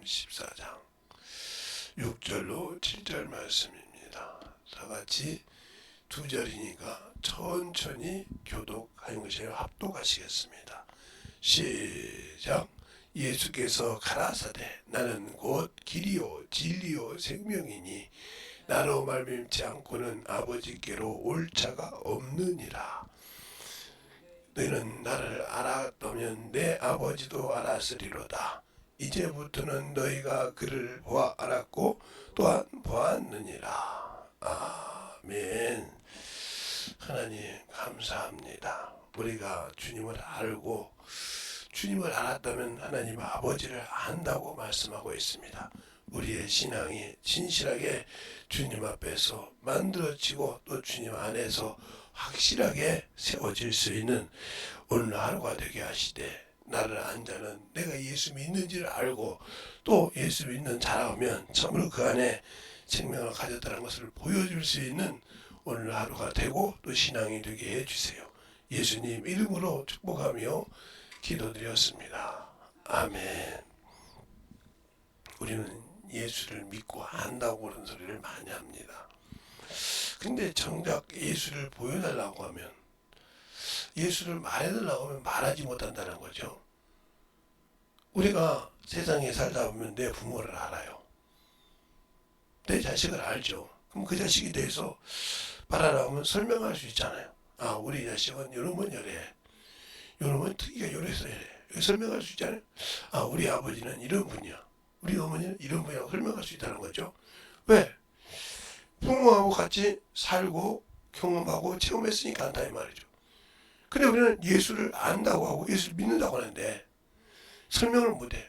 14장 6절로 7절 말씀입니다. 다같이 두 절이니까 천천히 교독하는 것이에요. 합독하시겠습니다. 시작. 예수께서 가라사대 나는 곧 길이요 진리요 생명이니 나로 말미암지 않고는 아버지께로 올 자가 없느니라. 너희는 나를 알았다면 내 아버지도 알았으리로다. 이제부터는 너희가 그를 보아 알았고 또한 보았느니라. 아멘. 하나님 감사합니다. 우리가 주님을 알고 주님을 알았다면 하나님 아버지를 안다고 말씀하고 있습니다. 우리의 신앙이 진실하게 주님 앞에서 만들어지고 또 주님 안에서 확실하게 세워질 수 있는 오늘 하루가 되게 하시되, 나를 안 자는 내가 예수 믿는지를 알고 또 예수 믿는 자라면 참으로 그 안에 생명을 가졌다는 것을 보여줄 수 있는 오늘 하루가 되고 또 신앙이 되게 해주세요. 예수님 이름으로 축복하며 기도드렸습니다. 아멘. 우리는 예수를 믿고 안다고 그런 소리를 많이 합니다. 근데 정작 예수를 보여달라고 하면, 예수를 말해달라고 하면 말하지 못한다는 거죠. 우리가 세상에 살다 보면 내 부모를 알아요. 내 자식을 알죠. 그럼 그 자식에 대해서 말하라고 하면 설명할 수 있잖아요. 우리 자식은 요놈은 요래, 요놈은 특이가 요래서 이래, 설명할 수 있잖아요. 우리 아버지는 이런 분이야, 우리 어머니는 이런 분이라고 설명할 수 있다는 거죠. 왜? 부모하고 같이 살고 경험하고 체험했으니까 안다 이 말이죠. 근데 우리는 예수를 안다고 하고 예수를 믿는다고 하는데 설명을 못해.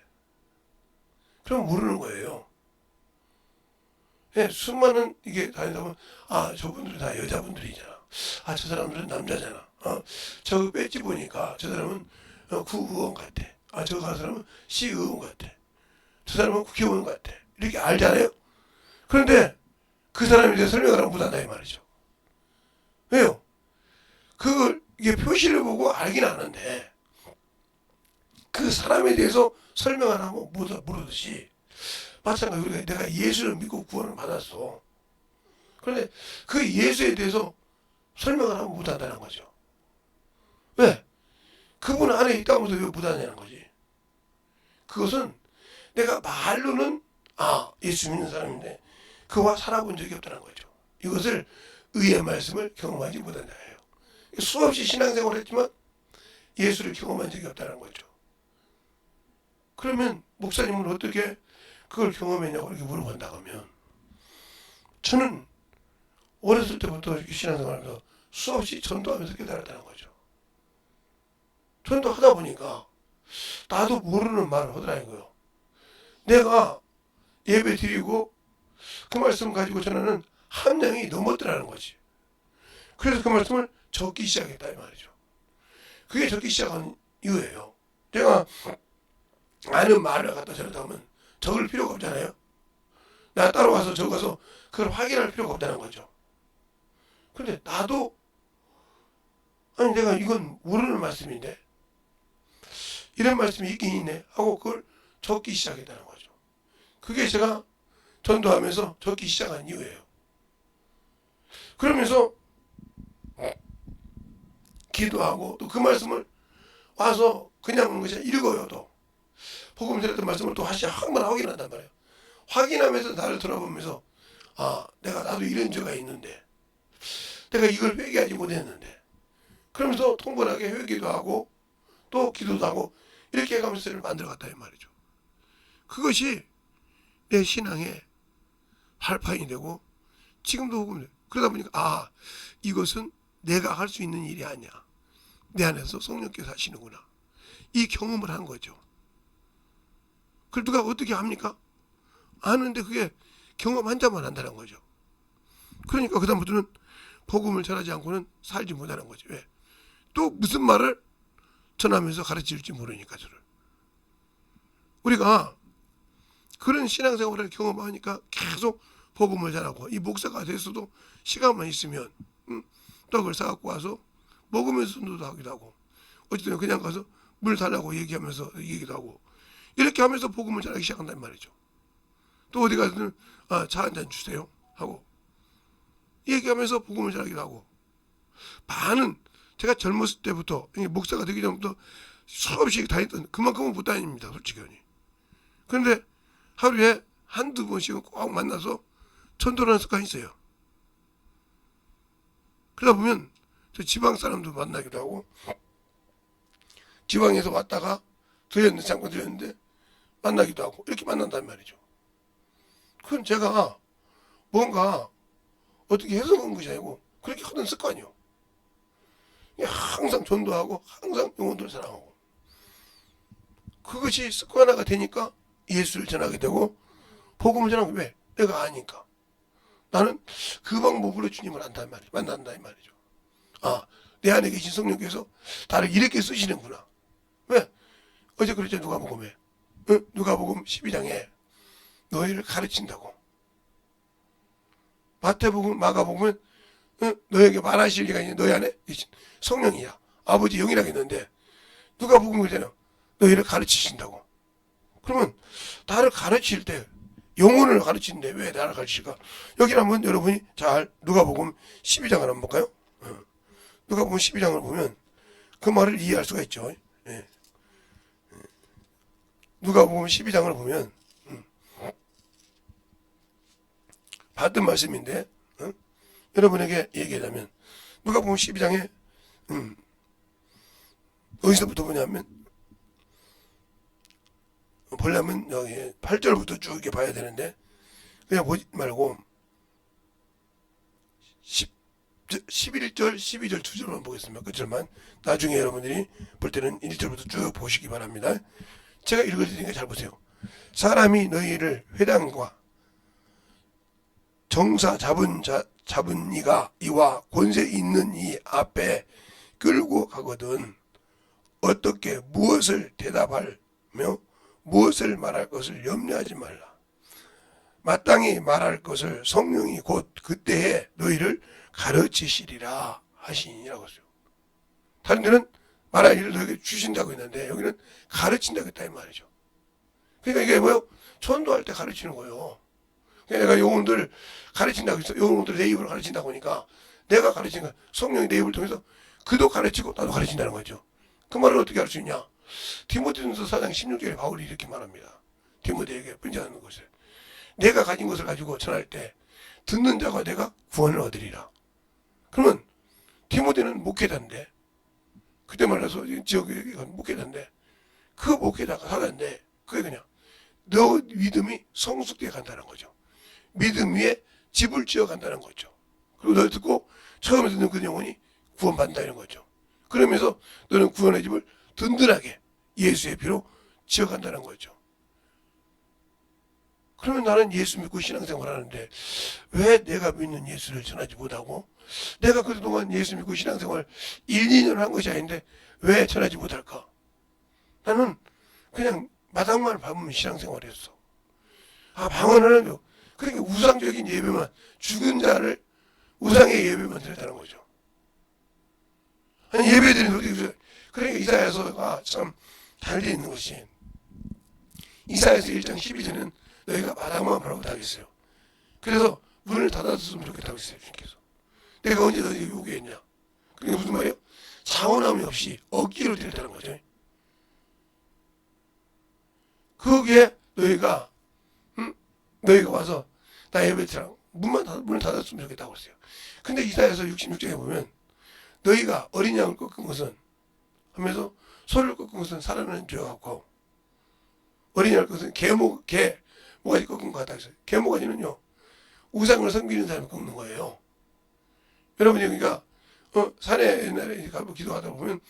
그럼 모르는 거예요. 예, 수많은 이게 다니다 보면 저분들은 다 여자분들이잖아. 저 사람들은 남자잖아. 저 배지 보니까 저 사람은 구의원 같아. 저 사람은 시의원 같아. 저 사람은 국회의원 같아. 이렇게 알잖아요. 그런데 그 사람에 대해 설명을 하면 못한다 이 말이죠. 왜요? 그걸 이게 표시를 보고 알긴 아는데 그 사람에 대해서 설명을 하면 모르듯이, 마찬가지로 우리가 내가 예수를 믿고 구원을 받았어. 그런데 그 예수에 대해서 설명을 하면 못한다는 거죠. 왜? 그분 안에 있다면서 왜 못하냐는 거지. 그것은 내가 말로는 예수 믿는 사람인데 그와 살아본 적이 없다는 거죠. 이것을 의의 말씀을 경험하지 못한다예요. 수없이 신앙생활을 했지만 예수를 경험한 적이 없다는 거죠. 그러면 목사님은 어떻게 그걸 경험했냐고 이렇게 물어본다고 하면, 저는 어렸을 때부터 이렇게 신앙생활하면서 수없이 전도하면서 깨달았다는 거죠. 전도하다 보니까 나도 모르는 말을 하더라고요. 내가 예배 드리고 그 말씀 가지고 전하는 함량이 넘었더라는 거지. 그래서 그 말씀을 적기 시작했다 이 말이죠. 그게 적기 시작한 이유예요. 내가 아는 말을 갖다 전하다 보면 적을 필요가 없잖아요. 나 따라와서 적어서 그걸 확인할 필요가 없다는 거죠. 그런데 나도 내가 이건 모르는 말씀인데 이런 말씀이 있긴 있네 하고 그걸 적기 시작했다는 거죠. 그게 제가 전도하면서 적기 시작한 이유예요. 그러면서 기도하고 또 그 말씀을 와서 그냥 것이 읽어요. 또 복음 들었던 말씀을 또 다시 한번 확인한단 말이에요. 확인하면서 나를 돌아보면서 내가 나도 이런 죄가 있는데 내가 이걸 회개하지 못했는데, 그러면서 통분하게 회개도 하고 또 기도도 하고 이렇게 해가면서 만들어갔다 이 말이죠. 그것이 내 신앙의 발판이 되고 지금도 복음을, 그러다 보니까 이것은 내가 할 수 있는 일이 아니야, 내 안에서 성령께서 하시는구나, 이 경험을 한 거죠. 그걸 누가 어떻게 합니까? 아는데 그게 경험한 자만 한다는 거죠. 그러니까 그 다음부터는 복음을 전하지 않고는 살지 못하는 거죠. 왜? 또 무슨 말을 전하면서 가르칠지 모르니까. 저를 우리가 그런 신앙생활을 경험하니까 계속 복음을 전하고, 이 목사가 됐어도 시간만 있으면 떡을 사갖고 와서 먹으면서 전도도 하기도 하고, 어쨌든 그냥 가서 물 달라고 얘기하면서 얘기도 하고, 이렇게 하면서 복음을 전하기 시작한단 말이죠. 또 어디 가서는 차 한 잔 주세요 하고 얘기하면서 복음을 전하기도 하고, 반은 제가 젊었을 때부터 목사가 되기 전부터 수없이 다녔던 그만큼은 못 다닙니다, 솔직히. 그런데 하루에 한두 번씩은 꼭 만나서 전도를 하는 습관이 있어요. 그러다 보면 저 지방 사람도 만나기도 하고, 지방에서 왔다가 잠깐 들렸는데 만나기도 하고, 이렇게 만난단 말이죠. 그건 제가 뭔가 어떻게 해서 그런 것이 아니고 그렇게 하던 습관이요. 항상 전도하고 항상 영혼들을 사랑하고, 그것이 습관화가 되니까 예수를 전하게 되고 복음을 전하게. 왜? 내가 아니까. 나는 그 방법으로 주님을 만난다 이 말이죠. 내 안에 계신 성령께서 나를 이렇게 쓰시는구나. 왜? 어제 그랬죠. 누가복음에. 누가복음 12장에 너희를 가르친다고. 마태복음, 마가복음은 너에게 말하실 리가 있는 너희 안에 계신 성령이야. 아버지 영이라고 했는데 누가복음은 그러잖아요. 너희를 가르치신다고. 그러면 나를 가르칠 때, 영혼을 가르치는데 왜 나를 가르칠까? 여기 한번 여러분이 잘 누가복음 12장을 한번 볼까요? 누가복음 12장을 보면 그 말을 이해할 수가 있죠. 누가복음 12장을 보면 받은 말씀인데 여러분에게 얘기하자면 누가복음 12장에 어디서부터 보냐면, 보려면 여기 8절부터 쭉 이렇게 봐야 되는데 그냥 보지 말고 11절, 12절, 2절만 보겠습니다. 끝절만. 나중에 여러분들이 볼 때는 1절부터 쭉 보시기 바랍니다. 제가 읽어드리니까 잘 보세요. 사람이 너희를 회당과 정사 잡은 이가 이와 권세 있는 이 앞에 끌고 가거든 어떻게 무엇을 대답하며 무엇을 말할 것을 염려하지 말라. 마땅히 말할 것을 성령이 곧 그때에 너희를 가르치시리라 하시니라고 했어요. 다른 데는 말할 일을 너에게 주신다고 했는데 여기는 가르친다고 했다 이 말이죠. 그러니까 이게 뭐예요? 전도할 때 가르치는 거예요. 내가 영혼들 가르친다고 해서 영혼들 내 입으로 가르친다고 하니까 내가 가르친 거 성령이 내 입을 통해서 그도 가르치고 나도 가르친다는 거죠. 그 말을 어떻게 할 수 있냐? 디모데전서 4장 16절에 바울이 이렇게 말합니다. 디모데에게 편지하는 것을 내가 가진 것을 가지고 전할 때 듣는 자가 내가 구원을 얻으리라. 그러면 디모데는 목회자인데, 그때 말해서 지역에 목회자인데, 그 목회자가 사자인데 그게 그냥 너 믿음이 성숙되어 간다는 거죠. 믿음 위에 집을 지어 간다는 거죠. 그리고 너 듣고 처음에 듣는 그 영혼이 구원받는다 이런 거죠. 그러면서 너는 구원의 집을 든든하게 예수의 피로 지어 간다는 거죠. 그러면 나는 예수 믿고 신앙생활 하는데 왜 내가 믿는 예수를 전하지 못하고, 내가 그동안 예수 믿고 신앙생활 1, 2년 한 것이 아닌데 왜 전하지 못할까? 나는 그냥 마당만 밟으면 신앙생활했어. 방언을 하는, 그러니까 우상적인 예배만, 죽은 자를 우상의 예배만 드렸다는 거죠. 아니, 예배드리는 어디, 그러니까 이사야서가 참 잘 되어 있는 것이, 이사야서 1장 12절은 너희가 마당만 바라고 하겠어요. 그래서 문을 닫아줬으면 좋겠다고 했어요, 주님께서. 내가 언제 너희 요구했냐? 그게 무슨 말이에요? 자원함이 없이 억지로 드렸다는 거죠. 거기에 너희가 와서 나 예배드리라 문을 닫았으면 좋겠다고 했어요. 근데 이사야서 66장에 보면 너희가 어린 양을 꺾은 것은 하면서 소를 꺾은 것은 살아나는 죄가 같고, 어린 양을 꺾은 것은 모가지 꺾은 것 같다 했어요. 개모가지는요 우상을 섬기는 사람이 꺾는 거예요. 여러분 여기가 산에 옛날에 가서 기도하다 보면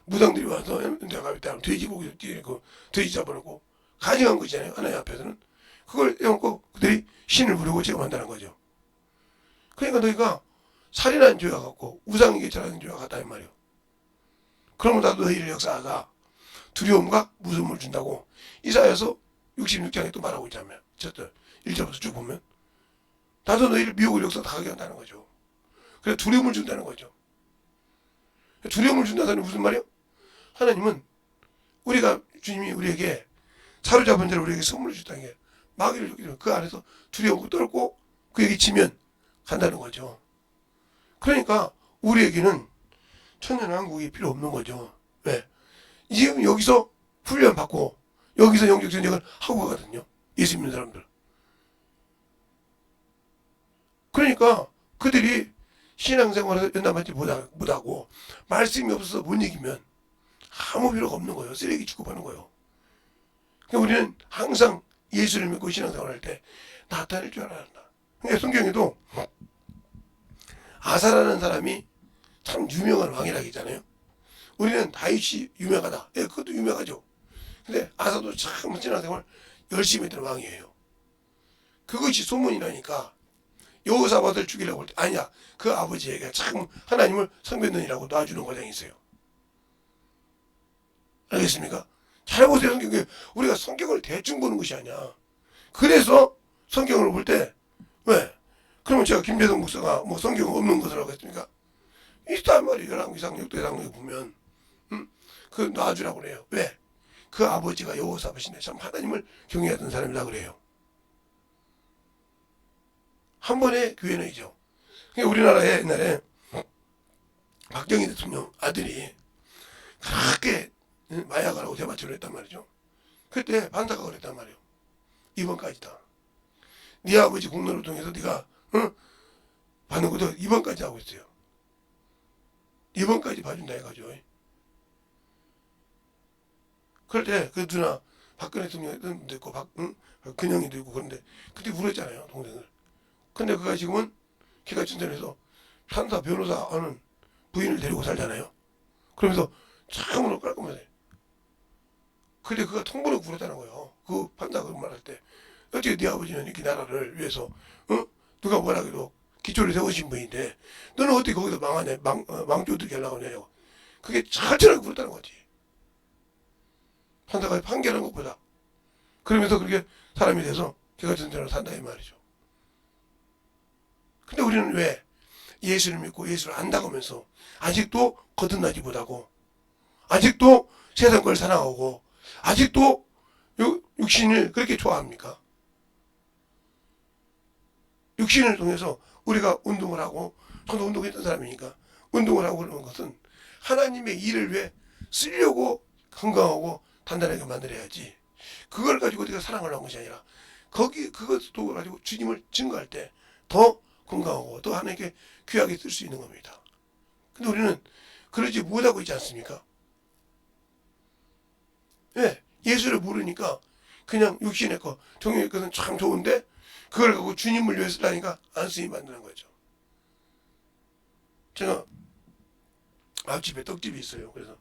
무당들이 와서 내가 돼지고기 뛰고 돼지 잡아놓고 가져간 거 있잖아요. 하나님 앞에서는 그걸 떼어놓고 그들이 신을 부르고 제공한다는 거죠. 그러니까 너희가 살인하는 죄가 같고 우상에게 절하는 죄가 같다 이 말이에요. 그러면 나도 너희를 역사하다 두려움과 무서움을 준다고 이사야서 66장에 또 말하고 있잖아요. 1절부터 쭉 보면 나도 너희를 미혹을 역사하게 한다는 거죠. 그래서 두려움을 준다는 거죠. 두려움을 준다는 무슨 말이에요? 하나님은 우리가 주님이 우리에게 사로잡은 자를 우리에게 선물을 주다는 게 마귀를 줬기 때문에 그 안에서 두려움고 떨고 그에게 지면 간다는 거죠. 그러니까 우리에게는 천년왕국이 필요 없는 거죠. 왜? 지금 여기서 훈련 받고 여기서 영적 전쟁을 하고 가거든요. 예수 믿는 사람들. 그러니까 그들이 신앙생활에서 연단받지 못하고 말씀이 없어서 못 이기면 아무 필요가 없는 거예요. 쓰레기 취급하는 거예요. 그러니까 우리는 항상 예수를 믿고 신앙생활할 때 나타낼 줄 알아야 한다. 그러니까 성경에도 아사라는 사람이 참 유명한 왕이라고 했잖아요. 우리는 다윗이 유명하다. 예, 그것도 유명하죠. 근데 아사도 참 신앙생활 열심히 했던 왕이에요. 그것이 소문이 나니까 여호사밧을 죽이려고 할 때 아니야. 그 아버지에게 참 하나님을 섬겼느니라고 놔주는 과정이 있어요. 알겠습니까? 잘 보세요. 성경에 우리가 성경을 대충 보는 것이 아니야. 그래서 성경을 볼 때 왜? 그러면 제가 김재동 목사가 뭐 성경 없는 것이라고 했습니까? 있단 말이에요. 열왕기상 6대장에 보면 그 놔주라고 그래요. 왜? 그 아버지가 여호사밧인데 참 하나님을 경외하던 사람이라 그래요. 한 번의 기회는이죠. 우리나라에 옛날에 박정희 대통령 아들이 그렇게 마약을 하고 대마초를 했단 말이죠. 그때 판사가 그랬단 말이에요. 이번까지다. 네 아버지 공로를 통해서 네가 받는 것도 이번까지 하고 있어요. 이번까지 봐준다 해가지고. 그럴 때 그 누나 박근혜 대통령도 있고 근영이도 있고 그런데 그때 울었잖아요. 동생을. 근데 그가 지금은 기가천선에서 판사 변호사 하는 부인을 데리고 살잖아요. 그러면서 참으로 깔끔하네. 근데 그가 통보를 굴었다는 거예요. 그 판사가 그 말할 때 어떻게 네 아버지는 이렇게 나라를 위해서 누가 뭐라 해도 기초를 세우신 분인데 너는 어떻게 거기서 망하냐 망조들게 하려고 하냐고. 그게 철저하게 굴었다는 거지. 판사가 판결한 것보다. 그러면서 그렇게 사람이 돼서 기가천선으로 산다 이 말이죠. 근데 우리는 왜 예수를 믿고 예수를 안다고 하면서 아직도 거듭나지 못하고 아직도 세상 걸 사랑하고 아직도 육신을 그렇게 좋아합니까? 육신을 통해서 우리가 운동을 하고 저도 운동했던 사람이니까 운동을 하고 그러는 것은 하나님의 일을 위해 쓰려고 건강하고 단단하게 만들어야지 그걸 가지고 우리가 사랑을 하는 것이 아니라 그것도 가지고 주님을 증거할 때 더 건강하고 또 하나님께 귀하게 쓸 수 있는 겁니다. 근데 우리는 그러지 못하고 있지 않습니까? 예, 예수를 모르니까 그냥 육신의 거, 정욕의 것은 참 좋은데 그걸 갖고 주님을 위해 쓰라니까 안 쓰게 만드는 거죠. 제가 앞집에 떡집이 있어요. 그래서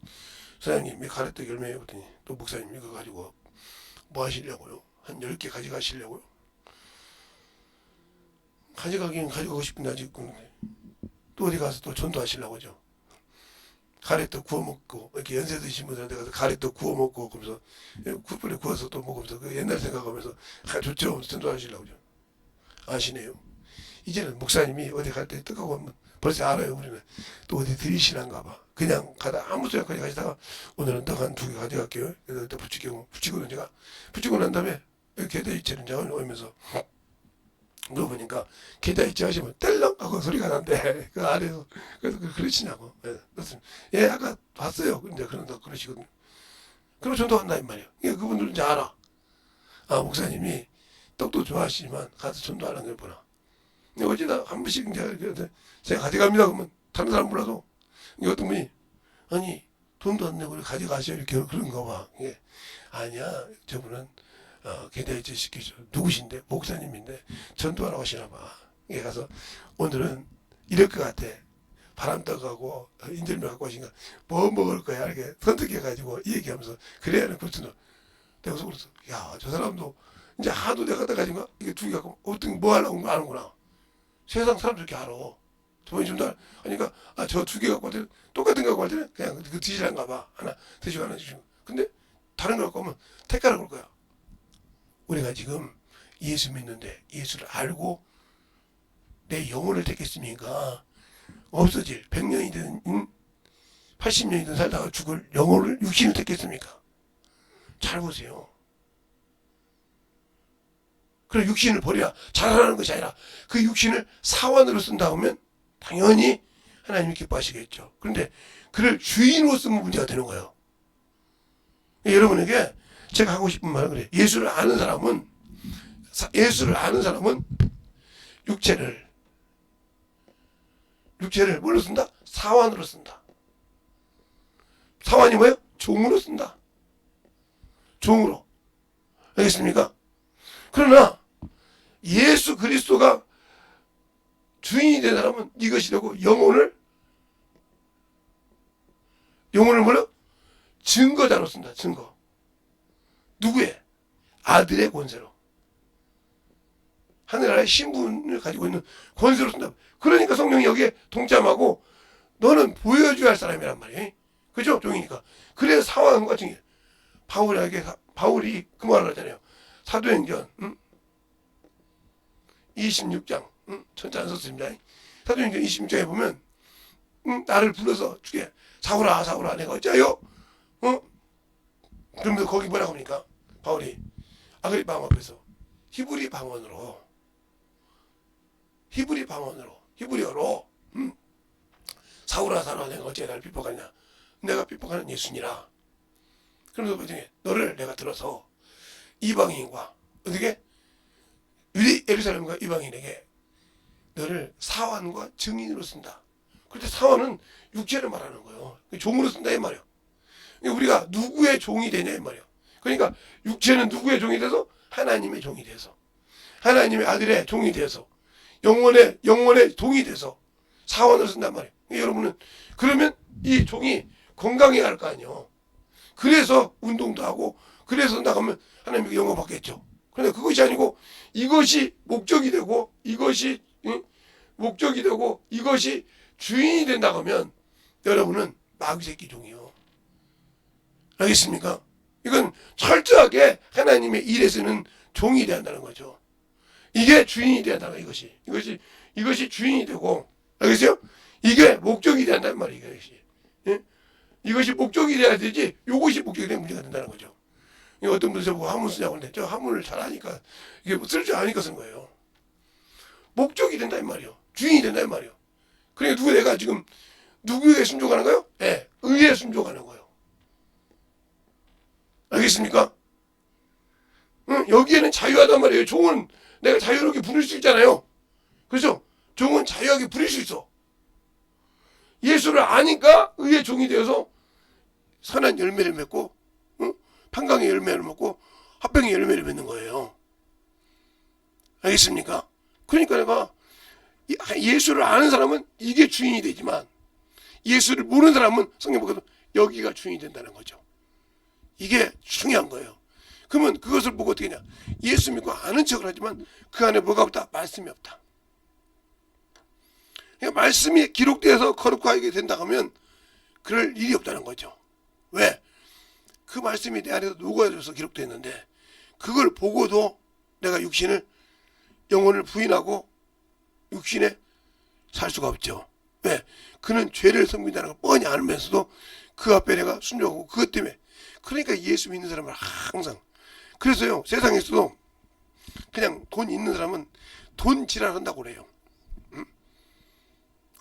사장님이 가래떡 열매에 보더니 또 목사님 이거 가지고 뭐 하시려고요? 한 10개 가져가시려고요? 가져가긴 가져가고 싶은데 아직 또 어디 가서 또 전도하시려고 하죠. 가래떡 구워 먹고 이렇게 연세 드신 분들한테 가서 가래떡 구워 먹고 그러면서 굿불에 구워서 또 먹으면서 그 옛날 생각하면서 좋죠. 전도하시려고 하죠. 아시네요. 이제는 목사님이 어디 갈 때 떡하고 하면 벌써 알아요. 우리는 또 어디 들이시란가 봐. 그냥 가다 아무 생각까지 가시다가 오늘은 떡 한 2개 가져갈게요. 그래서 또 붙이고는 제가 붙이고 난 다음에 계좌이체를 제가 오면서 그러고 보니까 계좌이체 하시면 뗄렁 하고 소리가 난대. 그 아래에서 그래서 그러시냐고. 그래서 예 아까 봤어요. 이제 그런다 그러시거든요. 그럼 전도한다 이 말이에요. 그러니까 그분들은 이제 알아. 아 목사님이 떡도 좋아하시지만 가서 전도하는 걸 보나. 근데 어찌다 한 번씩 이제 제가 가져갑니다 그러면 다른 사람 몰라도 어떤 분이 아니 돈도 안 내고 가져가셔 이렇게 그런가 봐. 이게 아니야 저분은 계좌이체 시키죠. 누구신데? 목사님인데 전도하라고 하시나 봐. 이게 가서 오늘은 이럴 것 같아. 바람떡하고 인절미 갖고 오신가 뭐 먹을 거야 이렇게 선택해가지고 이 얘기하면서 그래야 하는 그렇잖아. 내가 그래서 야 저 사람도 이제 하도 내가 갖다 가진 거 이게 2개 갖고 어떤 뭐 하려고 아는구나. 세상 사람들 이렇게 알아. 저번에 좀 더 하니까 저 2개 갖고 할 때는 똑같은 거 갖고 할 때는 그냥 그 드시란가 봐. 하나 드시고 하나 주시고. 근데 다른 거 갖고 오면 택가라 그럴 거야. 우리가 지금 예수 믿는데 예수를 알고 내 영혼을 택했으니까 없어질 100년이든 80년이든 살다가 죽을 영혼을 육신을 택했습니까? 잘 보세요. 그럼 육신을 버려야 잘하는 것이 아니라 그 육신을 사원으로 쓴다 하면 당연히 하나님이 기뻐하시겠죠. 그런데 그를 주인으로 쓰면 문제가 되는 거예요. 여러분에게 제가 하고 싶은 말은 그래요. 예수를 아는 사람은 육체를 뭘로 쓴다? 사원으로 쓴다. 사원이 뭐예요? 종으로 쓴다. 종으로. 알겠습니까? 그러나 예수 그리스도가 주인이 된 사람은 이것이 되고 영혼을 뭐요? 증거자로 쓴다. 증거. 누구의? 아들의 권세로. 하늘나라의 신분을 가지고 있는 권세로 쓴다. 그러니까 성령이 여기에 동참하고 너는 보여줘야 할 사람이란 말이에요. 그죠? 종이니까. 그래서 사원과 증인. 바울이 그 말을 하잖아요. 사도행전 26장 전자 안 썼습니다. 사도행전 26장에 보면 나를 불러서 주게 사울아 사울아 내가 어찌하여 그러면서 거기 뭐라고 합니까? 바울이 아그리파 왕 앞에서 히브리 히브리어로 사울아 사울아 내가 어찌 나를 핍박하냐. 내가 핍박하는 예수니라. 그러면서 나중에 너를 내가 들어서 이방인과 어떻게 예루살렘과 이방인에게 너를 사원과 증인으로 쓴다. 그런데 사원은 육체를 말하는 거예요. 종으로 쓴다 이 말이에요. 우리가 누구의 종이 되냐 이 말이에요. 그러니까 육체는 누구의 종이 돼서 하나님의 종이 돼서 하나님의 아들의 종이 돼서 영원의 종이 돼서 사원을 쓴단 말이에요. 여러분은 그러면 이 종이 건강해야 할 거 아니에요. 그래서 운동도 하고 그래서 나가면 하나님께 영광 받겠죠. 그런데 그것이 아니고 이것이 목적이 되고 이것이 주인이 된다고 하면 여러분은 마귀새끼 종이요. 알겠습니까? 이건 철저하게 하나님의 일에서는 종이 돼야 한다는 거죠. 이게 주인이 돼야 한다는 거. 이것이 주인이 되고 알겠어요? 이게 목적이 돼야 한다는 말이에요. 이것이 목적이 돼야 되지 이것이 목적이 되면 문제가 된다는 거죠. 어떤 분들 저보고 한문 쓰냐고 하는데 저 한문을 잘 아니까 이게 쓸 줄 아니까 쓴 거예요. 목적이 된다 이 말이요. 주인이 된다 이 말이요. 그러니까 내가 지금 누구에게 순종하는 거예요? 네, 의에 순종하는 거예요. 알겠습니까? 여기에는 자유하단 말이에요. 종은 내가 자유롭게 부릴 수 있잖아요. 그렇죠? 종은 자유하게 부릴 수 있어. 예수를 아니까 의의 종이 되어서 선한 열매를 맺고 판강의 열매를 먹고 화평의 열매를 맺는 거예요. 알겠습니까? 그러니까 내가 예수를 아는 사람은 이게 주인이 되지만 예수를 모르는 사람은 성경 보고도 여기가 주인이 된다는 거죠. 이게 중요한 거예요. 그러면 그것을 보고 어떻게 하냐. 예수 믿고 아는 척을 하지만 그 안에 뭐가 없다? 말씀이 없다. 그러니까 말씀이 기록되어서 거룩하게 된다 하면 그럴 일이 없다는 거죠. 왜? 그 말씀이 내 안에서 녹아져서 기록되어 있는데 그걸 보고도 내가 영혼을 부인하고 육신에 살 수가 없죠. 왜? 그는 죄를 섬긴다는 걸 뻔히 알면서도 그 앞에 내가 순종하고 그것 때문에 그러니까 예수 믿는 사람은 항상 그래서요 세상에서도 그냥 돈 있는 사람은 돈 지랄한다고 그래요.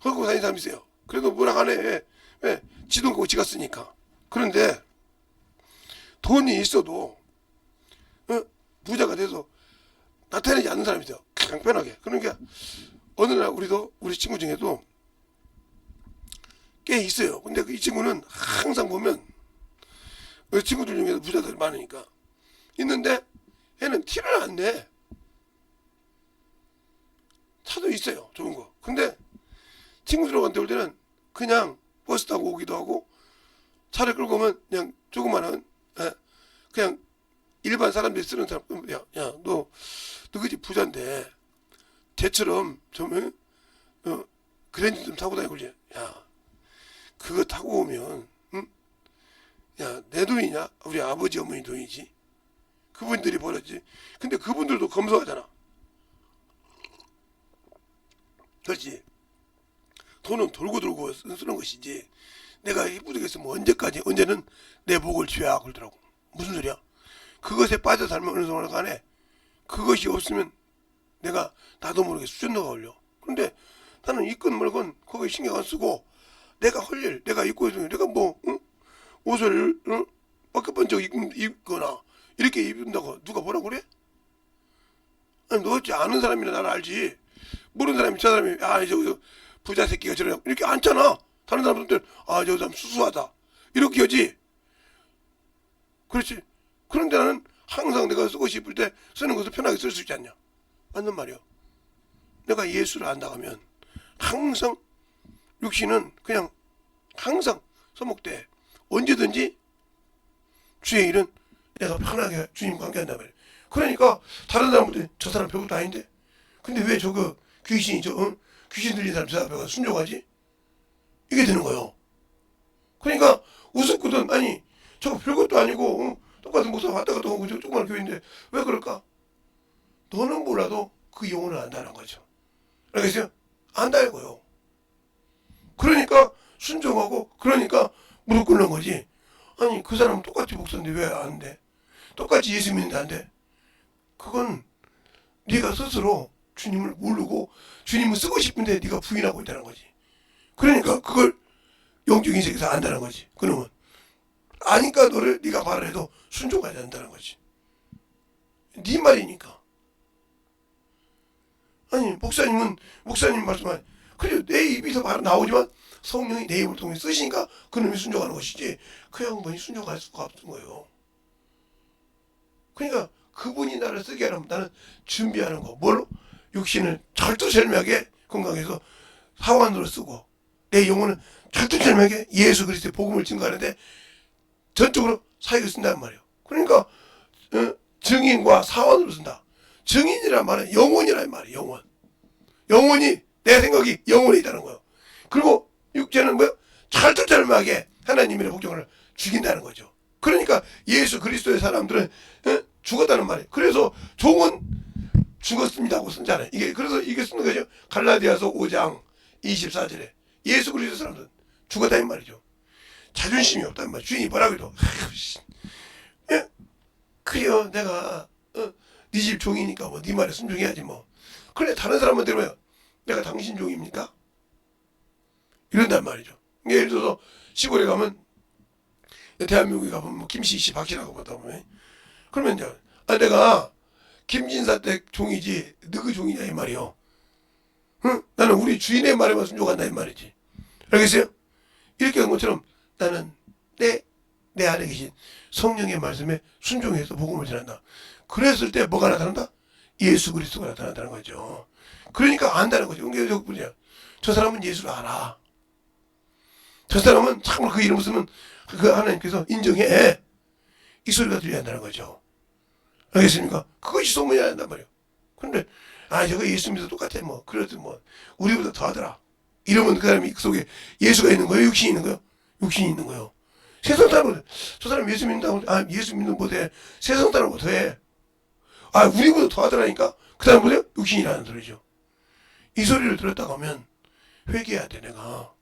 헐고 다니는 사람이 있어요. 그래도 뭐라 하네. 왜? 지 돈 갖고 지가 쓰니까. 그런데 돈이 있어도 부자가 돼서 나타내지 않는 사람이 있어요. 강편하게. 그러니까 어느 날 우리 친구 중에도 꽤 있어요. 근데 이 친구는 항상 보면 우리 친구들 중에도 부자들이 많으니까 있는데 얘는 티를 안 내. 차도 있어요. 좋은 거. 근데 친구들하고 올 때는 그냥 버스 타고 오기도 하고 차를 끌고 오면 그냥 조그마한 그냥 일반 사람들이 쓰는 사람 너 그지 부자인데 쟤처럼 좀 그랜저 좀 타고 다니고 그러지. 야 그거 타고 오면 야 내 돈이냐? 우리 아버지 어머니 돈이지. 그분들이 벌었지. 근데 그분들도 검소하잖아. 그렇지. 돈은 돌고 쓰는 것이지. 내가 이 부득에 있으면 언제는 내 복을 쥐야 그러더라고. 무슨 소리야? 그것에 빠져 살면 어느 순간 간에 그것이 없으면 내가 나도 모르게 수준도가 올려. 그런데 나는 있건 말건 거기에 신경 안 쓰고 내가 할 일, 내가 입고 있으면 내가 뭐 옷을 빡빡번쩍 입거나 이렇게 입는다고 누가 뭐라 그래? 아니 너 어찌 아는 사람이나 나를 알지. 모르는 사람이 저 사람이 저 부자 새끼가 저러냐 이렇게 않잖아. 다른 사람들은 저 사람 수수하다 이렇게 하지. 그렇지. 그런데 나는 항상 내가 쓰고 싶을 때 쓰는 것을 편하게 쓸 수 있지 않냐. 맞는 말이요. 내가 예수를 안다 하면 항상 육신은 그냥 항상 써먹되 언제든지 주의 일은 내가 편하게 주님과 함께 한단 말이에요. 그러니까 다른 사람들이 저 사람 별것도 아닌데 근데 왜 저거 귀신이 귀신 들린 사람 저 앞에 가서 순종하지? 이게 되는 거예요. 그러니까 우습거든. 아니 저거 별것도 아니고 똑같은 목사 왔다 갔다 하고 조그만 교회인데 왜 그럴까? 너는 몰라도 그 영혼을 안다는 거죠. 알겠어요? 안다고요. 그러니까 순종하고 그러니까 무릎 꿇는 거지. 아니 그 사람은 똑같이 목사인데 왜 안 돼? 똑같이 예수 믿는데 안 돼? 그건 네가 스스로 주님을 모르고 주님을 쓰고 싶은데 네가 부인하고 있다는 거지. 그러니까 그걸 영적 인생에서 안다는 거지. 그러면 아니까 너를 네가 말을 해도 순종하지 않는다는 거지. 네 말이니까. 아니 목사님 말씀만 그래 내 입에서 말 나오지만 성령이 내 입을 통해 쓰시니까 그놈이 순종하는 것이지 그 양반이 순종할 수가 없는 거예요. 그러니까 그분이 나를 쓰게 하려면 나는 준비하는 거 뭘로? 육신을 절두절명하게 건강해서 사원으로 쓰고 내 영혼은 절두절명하게 예수 그리스도의 복음을 증거하는데 전적으로 사역을 쓴단 말이에요. 그러니까 증인과 사원으로 쓴다. 증인이란 말은 영혼이란 말이에요. 영혼. 영혼이 내 생각이 영혼에 있다는 거예요. 그리고 육체는 뭐야? 절두절명하게 하나님의 복종을 죽인다는 거죠. 그러니까 예수 그리스도의 사람들은 죽었다는 말이에요. 그래서 종은 죽었습니다 하고 쓴잖아요. 그래서 이게 쓰는 거죠. 갈라디아서 5장 24절에 예수 그리스도 사람들은 죽었다는 말이죠. 자존심이 없다는 말이에요. 주인이 뭐라 그래도 그래요 내가 네 집 종이니까 뭐 네 말에 순종해야지 뭐. 그래 다른 사람한테 뭐야 내가 당신 종입니까? 이런단 말이죠. 예를 들어서 시골에 가면 대한민국에 가면 뭐 김씨 박씨라고 보다 보면 그러면 이제 내가 김진사 때 종이지 너그 종이냐 이 말이요. 응? 나는 우리 주인의 말에만 순종한다 이 말이지. 알겠어요? 이렇게 한 것처럼 나는 내 안에 계신 성령의 말씀에 순종해서 복음을 전한다. 그랬을 때 뭐가 나타난다? 예수 그리스도가 나타난다는 거죠. 그러니까 안다는 거죠. 은교적분이야. 저 사람은 예수를 알아. 저 사람은 참으로 그 이름을 쓰면 그 하나님께서 인정해. 이 소리가 들려야 한다는 거죠. 알겠습니까? 그것이 소문이 안 난단 말이에요. 근데 저거 예수 믿어도 똑같아 뭐 그래도 뭐 우리보다 더 하더라. 이러면 그 사람이 그 속에 예수가 있는 거예요? 육신이 있는 거예요? 육신이 있는 거예요. 세상 사람은 저 사람 예수 믿는다고 예수 믿는 못해. 세상 사람은 못해. 우리보다 더 하더라니까. 그 사람보다 육신이라는 소리죠. 이 소리를 들었다고 하면 회개해야 돼 내가.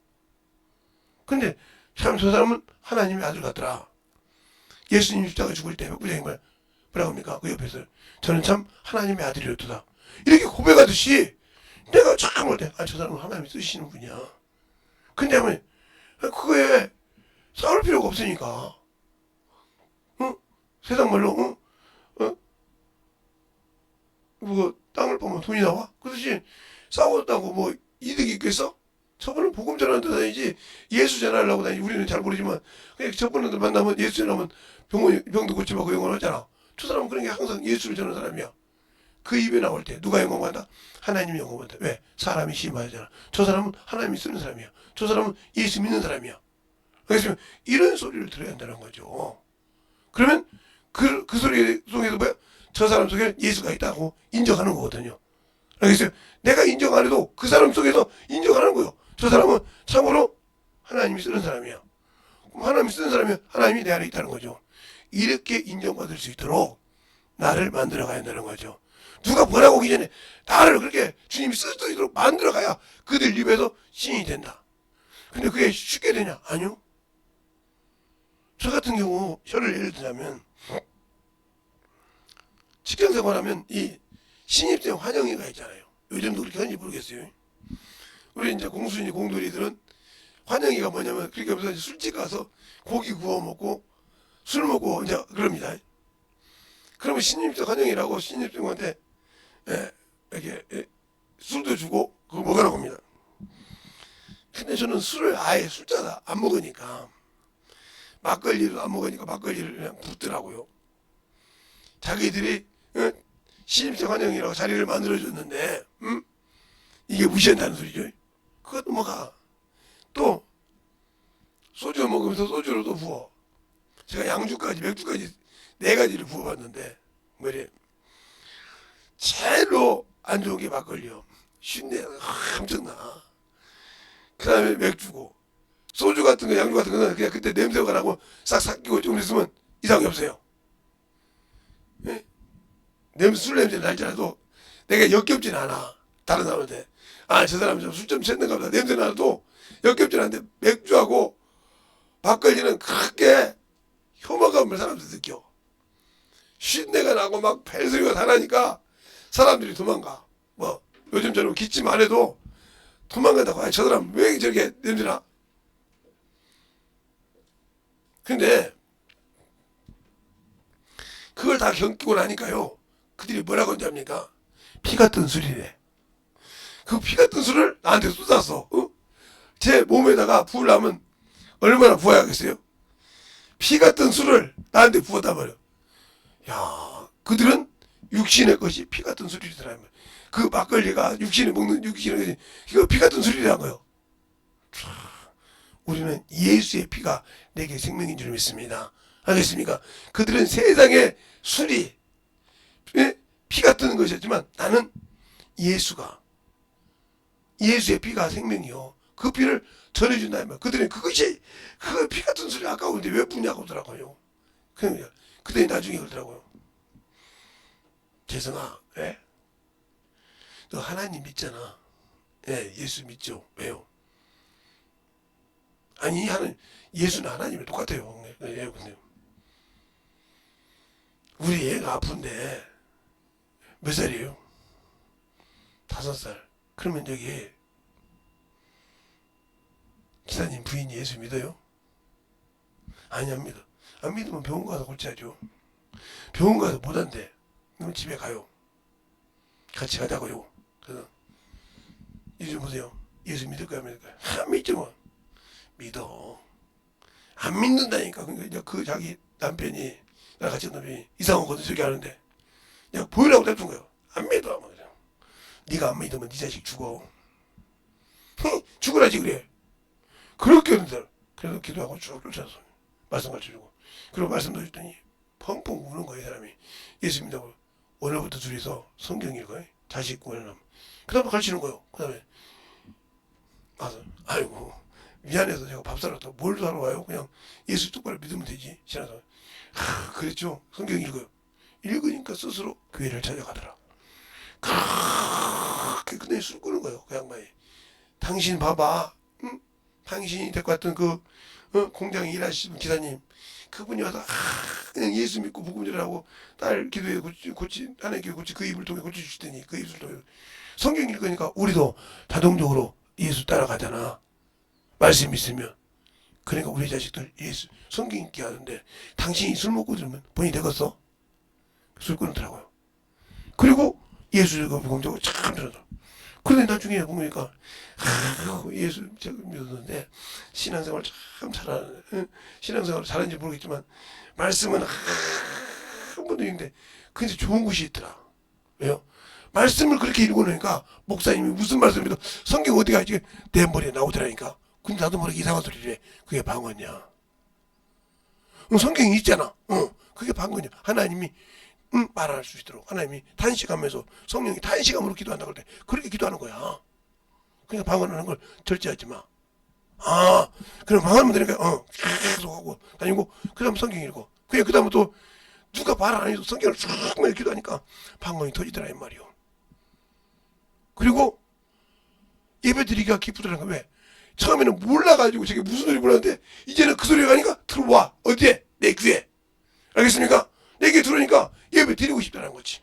근데 참 저 사람은 하나님의 아들 같더라. 예수님 십자가 죽을 때 백부장인 거야. 뭐라고 합니까? 그 옆에서 저는 참 하나님의 아들이었다. 이렇게 고백하듯이 내가 참 볼 때 저 사람은 하나님이 쓰시는 분이야. 근데 뭐 그거에 싸울 필요가 없으니까. 세상 말로 뭐 땅을 보면 돈이 나와? 그 대신 싸웠다고 뭐 이득이 있겠어? 저분은 복음 전하는 데 다니지 예수 전하려고 다니지. 우리는 잘 모르지만 그냥 저분들 만나면 예수 전하면 병도 고침하고 영원하잖아. 저 사람은 그런 게 항상 예수를 전하는 사람이야. 그 입에 나올 때 누가 영광받아? 하나님이 영광받아. 왜? 사람이 심하잖아. 저 사람은 하나님이 쓰는 사람이야. 저 사람은 예수 믿는 사람이야. 그래서 이런 소리를 들어야 한다는 거죠. 그러면 그 소리 속에서 뭐야? 저 사람 속에 예수가 있다고 인정하는 거거든요. 알겠어요? 내가 인정 안 해도 그 사람 속에서 인정하는 거예요. 저 사람은 참으로 하나님이 쓰는 사람이야. 그럼 하나님이 쓰는 사람이면 하나님이 내 안에 있다는 거죠. 이렇게 인정받을 수 있도록 나를 만들어 가야 한다는 거죠. 누가 뭐라고 하기 전에 나를 그렇게 주님이 쓸 수 있도록 만들어 가야 그들 입에서 신이 된다. 근데 그게 쉽게 되냐? 아니요. 저 같은 경우 혀를 예를 들자면 직장생활하면 이 신입생 환영회가 있잖아요. 요즘도 그렇게 하는지 모르겠어요. 우리 이제 공순이 공돌이들은 환영회가 뭐냐면 그렇게 하면서 술집 가서 고기 구워 먹고 술 먹고 이제 그럽니다. 그러면 신입생 환영회라고 신입생한테 이렇게 술도 주고 그거 먹으라고 합니다. 근데 저는 술을 아예 술자다 안 먹으니까 막걸리를 안 먹으니까 막걸리를 그냥 붓더라고요. 자기들이 신입생 환영이라고 자리를 만들어줬는데 이게 무시한다는 소리죠. 그것도 뭐가 또 소주 먹으면서 소주를 또 부어. 제가 양주까지 맥주까지 4가지를 부어봤는데 뭐래 제일로 안 좋은 게 막걸리요. 쉰내가 엄청나. 그 다음에 맥주고 소주 같은 거 양주 같은 거는 그냥 그때 냄새가 나고 싹 삭히고 조금 있으면 이상이 없어요. 예? 술 냄새 날지라도 내가 역겹진 않아. 다른 사람한테 아 저 사람 좀 술 좀 챘는가 보다 냄새 나도 역겹진 않은데 맥주하고 막걸리는 크게 혐오감을 사람들이 느껴. 쉰내가 나고 막 벨소리가 다 나니까 사람들이 도망가. 뭐 요즘처럼 기침 안 해도 도망간다고. 아, 저 사람 왜 저렇게 냄새나? 근데 그걸 다 겪고 나니까요. 그들이 뭐라고 하는지 압니까? 피 같은 술이래. 그 피 같은 술을 나한테 쏟았어. 제 몸에다가 부으려면 얼마나 부어야겠어요? 피 같은 술을 나한테 부었단 말이야. 야, 그들은 육신의 것이 피 같은 술이더라. 그 막걸리가 육신이 먹는 육신의 것이 이거 피 같은 술이라고요. 우리는 예수의 피가 내게 생명인 줄 믿습니다. 알겠습니까? 그들은 세상의 술이 피 같은 것이었지만 나는 예수의 피가 생명이요. 그 피를 전해준다. 그들은 그것이 그 피 같은 술이 아까운데 왜 부냐고 하더라고요. 그들이 나중에 그러더라고요. 재성아, 왜? 너 하나님 믿잖아. 예, 예수 믿죠. 왜요? 아니, 예수는 하나님이 똑같아요. 예, 근데 우리 애가 아픈데 몇 살이에요? 5살. 그러면 저기 기사님 부인이 예수 믿어요? 아니 안 믿어. 안 믿으면 병원 가서 골치하죠. 병원 가서 못한대. 그럼 집에 가요. 같이 가자고요. 그래서 요즘 보세요. 예수 믿을까요? 안 믿을까요? 안 믿죠 뭐. 믿어. 안 믿는다니까. 그러니까 이제 그 자기 남편이 나랑 같이 남편이 이상한 것도 저기 하는데 그냥 보이라고 내준 거예요. 안 믿어. 막 그냥. 네가 안 믿으면 네 자식 죽어. 죽으라지 그래. 그렇게 하는데 그래서 기도하고 쭉 쫓아서 말씀 가르쳐주고 그리고 말씀도 줬더니 펑펑 우는 거예요. 사람이 예수 믿다고 오늘부터 둘이서 성경 읽어요. 자식 구원하면 그 다음에 가르치는 거예요. 그 다음에 와서 아이고 미안해서 제가 밥 사러 왔다. 뭘 사러 와요? 그냥 예수 똑바로 믿으면 되지. 지나서 그랬죠. 성경 읽어요. 읽으니까 스스로 교회를 찾아가더라. 근데 술 끄는 거예요. 그 양반이. 당신 봐봐. 응? 당신이 데리고 왔던 그 공장에 일하시는 기사님 그분이 와서 그냥 예수 믿고 복음 전하고 딸 기도에 고치 하나님께 고치 그 입을 통해 고쳐주시더니 그 입을 통해 성경 읽으니까 우리도 자동적으로 예수 따라가잖아. 말씀 있으면. 그러니까 우리 자식들 예수 성경 읽게 하는데 당신이 술 먹고 들으면 본인이 되겠어? 술 끊더라고요. 그리고 예수 읽고 복음 전하고 참 들어서 그런데 나중에 보니까 예수 믿었는데 신앙생활 참 잘하는 신앙생활 잘하는지 모르겠지만 말씀은 한 번도 읽는데 근데 좋은 곳이 있더라. 왜요? 말씀을 그렇게 읽고 나니까 목사님이 무슨 말씀이든 성경 어디가 지금 내 머리에 나오더라니까. 근데 나도 모르게 이상한 소리를 해. 그게 방언이야. 성경이 있잖아. 그게 방언이야. 하나님이 말할 수 있도록 하나님이 단식하면서 성령이 단식함으로 기도한다고 할 때 그렇게 기도하는 거야. 그러니까 방언하는 걸 절제하지 마. 그럼 방언하면 되니까 계속 하고 다니고 그 다음 성경 읽고 그냥 그 다음에 또 누가 말 안 해도 성경을 쭉 기도하니까 방언이 터지더라 이 말이요. 그리고 예배드리기가 기쁘더라는 거야. 왜? 처음에는 몰라가지고 저게 무슨 소리 몰랐는데 이제는 그 소리가 가니까 들어와. 어디에? 내 귀에. 알겠습니까? 내 귀에 들어오니까 예배 드리고 싶다는 거지.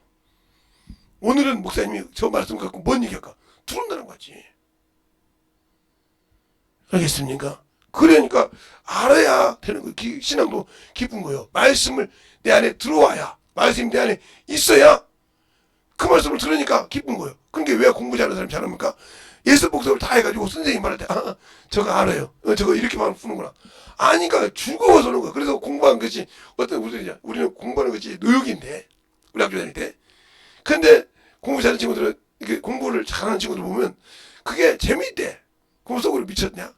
오늘은 목사님이 저 말씀 갖고 뭔 얘기할까? 들어온다는 거지. 알겠습니까? 그러니까 알아야 되는 거. 신앙도 기쁜 거예요. 말씀을 내 안에 들어와야, 말씀이 내 안에 있어야 그 말씀을 들으니까 기쁜 거예요. 그러니까 왜 공부 잘하는 사람이 잘합니까? 예수 복습을 다 해가지고 선생님 말할 때 저거 알아요. 저거 이렇게 말을 푸는구나. 아니까 즐거워서 오는 거야. 그래서 공부한 것이 어떤 무슨이냐? 우리는 공부하는 것이 노역인데, 우리 학교 다닐 때. 근데 공부 잘하는 친구들은 이렇게 공부를 잘하는 친구들 보면 그게 재밌대. 공부 속으로 미쳤냐?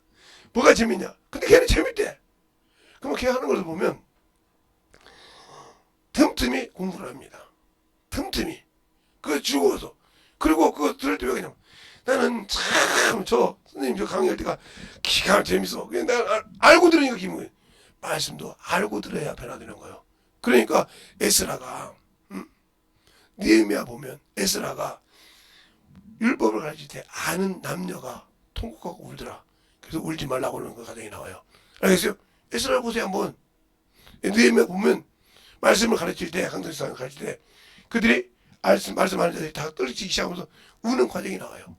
뭐가 재밌냐? 근데 걔는 재밌대. 그러면 걔 하는 걸 보면 틈틈이 공부를 합니다. 틈틈이. 그거 즐거워서. 그리고 그거 들을 때 왜 그냥 나는 참 저 선생님 저 강의할 때가 기가 재밌어. 그냥 내가 알고 들으니까 기분이. 말씀도 알고 들어야 변화되는 거예요. 그러니까 에스라가 느헤미야 보면 에스라가 율법을 가르칠 때 아는 남녀가 통곡하고 울더라. 그래서 울지 말라고 하는 거 가정이 나와요. 알겠어요? 에스라 보세요 한번. 느헤미야 보면 말씀을 가르칠 때, 강도지상 가르칠 때 그들이 말씀하는 자들이 다 떨리기 시작하면서 우는 과정이 나와요.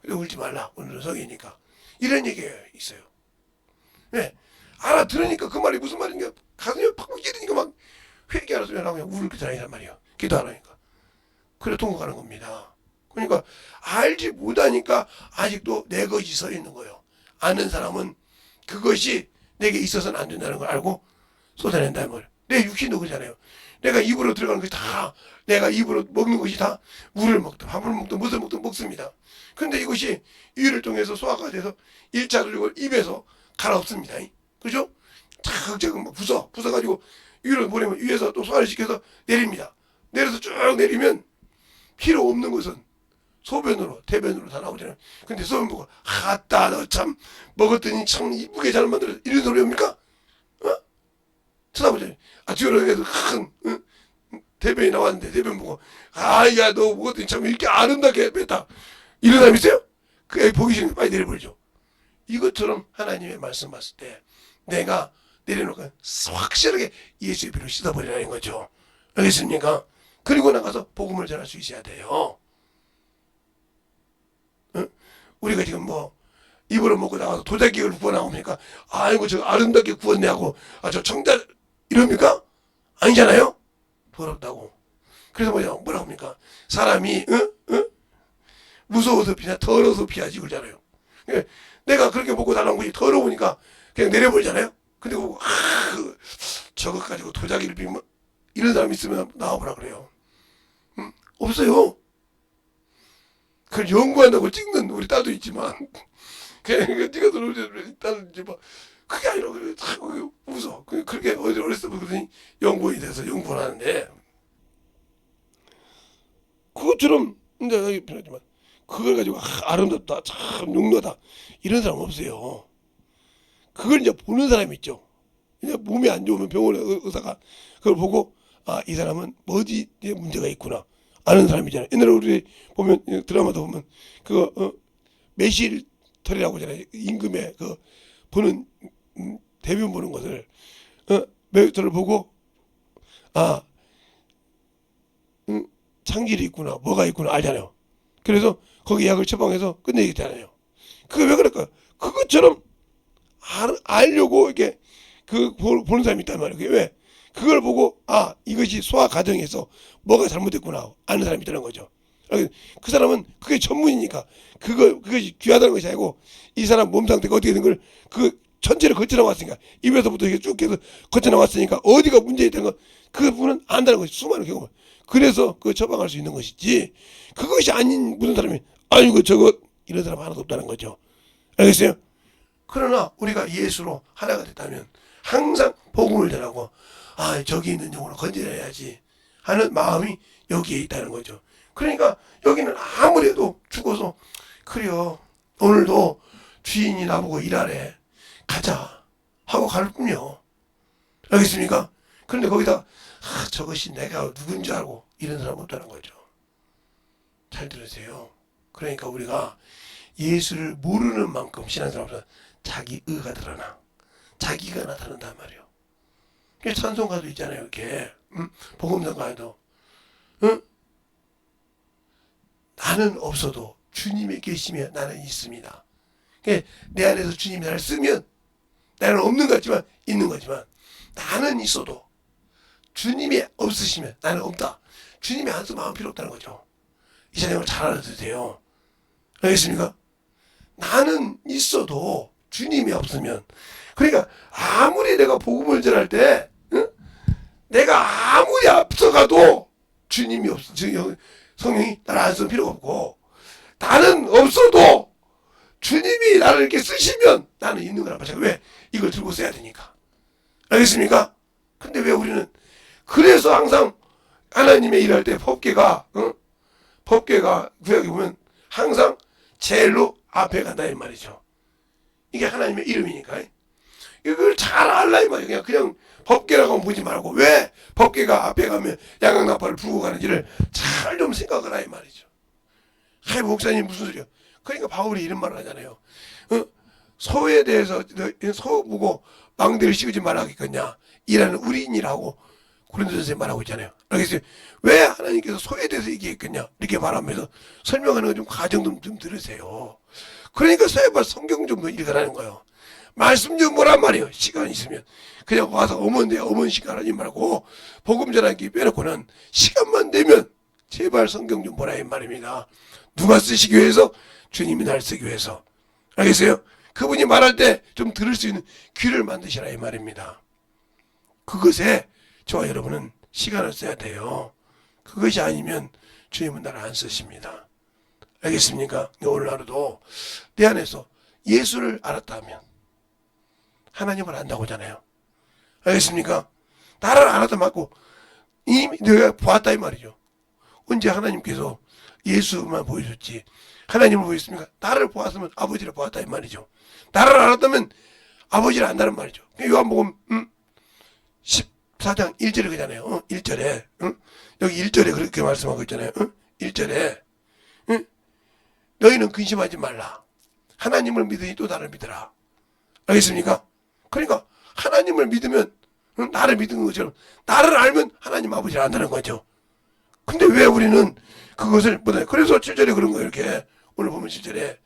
그래서 울지 말라. 오늘은 성이니까. 이런 얘기가 있어요. 왜? 알아들으니까 그 말이 무슨 말인가 가슴이 팍팍 찌르니까 막 회개하라 소리 나오면 울을 거잖아요. 말이야. 기도 안 하니까. 그래 통곡하는 겁니다. 그러니까 알지 못하니까 아직도 내 것이 서 있는 거예요. 아는 사람은 그것이 내게 있어서는 안 된다는 걸 알고 쏟아낸다는 걸. 내 육신도 그러잖아요. 내가 입으로 들어가는 것이 다, 내가 입으로 먹는 것이 다 물을 먹든 밥을 먹든 무엇을 먹든 먹습니다. 근데 이것이 위를 통해서 소화가 돼서 1차적으로 입에서 갈아엎습니다. 그죠? 차근차근 막 부숴가지고 위로 보내면 위에서 또 소화를 시켜서 내립니다. 내려서 쭉 내리면 필요 없는 것은 소변으로, 대변으로 다 나오잖아요. 근데 소변 보고, 아따, 너 참, 먹었더니 참 이쁘게 잘 만들었어. 이런 소리 옵니까? 쳐다보잖아요. 뒤로 해서 큰, 대변이 나왔는데, 대변 보고, 야, 너 먹었더니 참 이렇게 아름답게 뺐다. 이런 사람 있어요? 그 보기 싫으니까 빨리 내려버리죠. 이것처럼 하나님의 말씀 봤을 때, 내가 내려놓고 확실하게 예수의 피로 씻어버리라는 거죠. 알겠습니까? 그리고 나가서 복음을 전할 수 있어야 돼요. 우리가 지금 뭐 입으로 먹고 나가서 도자기를 구워 나옵니까? 아이고 저 아름답게 구웠네 하고 저 청자 이럽니까? 아니잖아요. 더럽다고. 그래서 뭐라고 합니까? 사람이 무서워서 피냐 더러워서 피하지 그러잖아요. 내가 그렇게 먹고 나온 것이 더러우니까 그냥 내려버리잖아요. 근데 저것 가지고 도자기를 비면 이런 사람 있으면 나와보라 그래요. 없어요. 그걸 연구한다고 찍는 우리 딸도 있지만 그냥 네가 들어오지 딸은 이제 막 그게 아니라 그래 자꾸 웃어. 그렇게 어렸을 때 그러더니 연구원이 돼서 연구를 하는데 그것처럼 이제 여기 필요하지만 그걸 가지고 아름답다 참 용로다 이런 사람 없어요. 그걸 이제 보는 사람이 있죠. 이제 몸이 안 좋으면 병원에 의사가 그걸 보고 이 사람은 어디에 문제가 있구나 아는 사람이잖아요. 옛날에 우리 보면 드라마도 보면 그거 매실털이라고 하잖아요. 임금의 그 보는 대변 보는 것을 매실털을 보고 창질이 있구나 뭐가 있구나 알잖아요. 그래서 거기 약을 처방해서 끝내겠잖아요. 그게 왜 그럴까? 그것처럼 알려고 이렇게 보는 사람이 있단 말이에요. 그게 왜? 그걸 보고 이것이 소화 과정에서 뭐가 잘못됐구나 아는 사람이 있다는 거죠. 그 사람은 그게 전문이니까 그것이 귀하다는 것이 아니고 이 사람 몸 상태가 어떻게 된 걸 그 전체를 거쳐 나왔으니까 입에서부터 이렇게 쭉 해서 거쳐 나왔으니까 어디가 문제 있다는 거 그분은 안다는 것이 수많은 경우. 그래서 그 처방할 수 있는 것이지 그것이 아닌 무슨 사람이 아이고 저거 이런 사람 하나도 없다는 거죠. 알겠어요? 그러나 우리가 예수로 하나가 됐다면 항상 복음을 전하고 저기 있는 영혼을 건져내야지 하는 마음이 여기에 있다는 거죠. 그러니까 여기는 아무래도 죽어서 그래요 오늘도 주인이 나보고 일하래 가자 하고 갈 뿐이요. 알겠습니까? 그런데 거기다 저것이 내가 누군지 알고 이런 사람 없다는 거죠. 잘 들으세요. 그러니까 우리가 예수를 모르는 만큼 신앙생활에서 자기 의가 드러나 자기가 나타난단 말이에요. 찬송가도 있잖아요. 이렇게 복음성가에도 응? 나는 없어도 주님이 계시면 나는 있습니다. 내 안에서 주님이 나를 쓰면 나는 없는 것 같지만 있는 거지만 나는 있어도 주님이 없으시면 나는 없다. 주님이 안 쓰면 아무 필요 없다는 거죠. 이 사람을 잘 알아두세요. 알겠습니까? 나는 있어도 주님이 없으면, 그러니까 아무리 내가 복음을 전할 때 응? 내가 아무리 앞서가도 주님이 없어, 성령이 나를 안 쓸 필요가 없고, 나는 없어도 주님이 나를 이렇게 쓰시면 나는 있는 거란 말이야. 왜? 이걸 들고 써야 되니까. 알겠습니까? 근데 왜 우리는, 그래서 항상 하나님의 일할 때 법궤가 구약에 보면 항상 제일로 앞에 간다 이 말이죠. 이게 하나님의 이름이니까. 이걸 잘 알라 이 말이에요. 그냥 법궤라고 보지 말고 왜 법궤가 앞에 가면 양강나팔을 불고 가는지를 잘 좀 생각을 하이 말이죠. 하이 목사님 무슨 소리야? 그러니까 바울이 이런 말을 하잖아요. 소에 대해서 소 보고 망대를 씌우지 말라겠냐 이라는 우리인이라고 고린도전서에 말하고 있잖아요. 알겠어요? 왜 하나님께서 소에 대해서 얘기했겠냐 이렇게 말하면서 설명하는 거 좀 과정 좀 들으세요. 그러니까 서해발 성경 좀 더 읽으라는 거예요. 말씀 좀 보란 말이에요. 시간 있으면 그냥 와서 어머니 시간 하지 말고 복음 전하기 빼놓고는 시간만 되면 제발 성경 좀 보라 이 말입니다. 누가 쓰시기 위해서? 주님이 날 쓰기 위해서. 알겠어요? 그분이 말할 때 좀 들을 수 있는 귀를 만드시라 이 말입니다. 그것에 저와 여러분은 시간을 써야 돼요. 그것이 아니면 주님은 나를 안 쓰십니다. 알겠습니까? 오늘 하루도 내 안에서 예수를 알았다면 하나님을 안다고 하잖아요. 알겠습니까? 나를 알았다 맞고 이미 내가 보았다 이 말이죠. 언제 하나님께서 예수만 보여줬지 하나님을 보였습니까? 나를 보았으면 아버지를 보았다 이 말이죠. 나를 알았다면 아버지를 안다는 말이죠. 요한복음 14장 1절에 그잖아요. 1절에 여기 1절에 그렇게 말씀하고 있잖아요. 1절에 너희는 근심하지 말라. 하나님을 믿으니 또 나를 믿으라. 알겠습니까? 그러니까 하나님을 믿으면 나를 믿는 것처럼 나를 알면 하나님 아버지를 안다는 거죠. 근데 왜 우리는 그것을 못해요? 그래서 7절에 그런 거예요. 이렇게 오늘 보면 7절에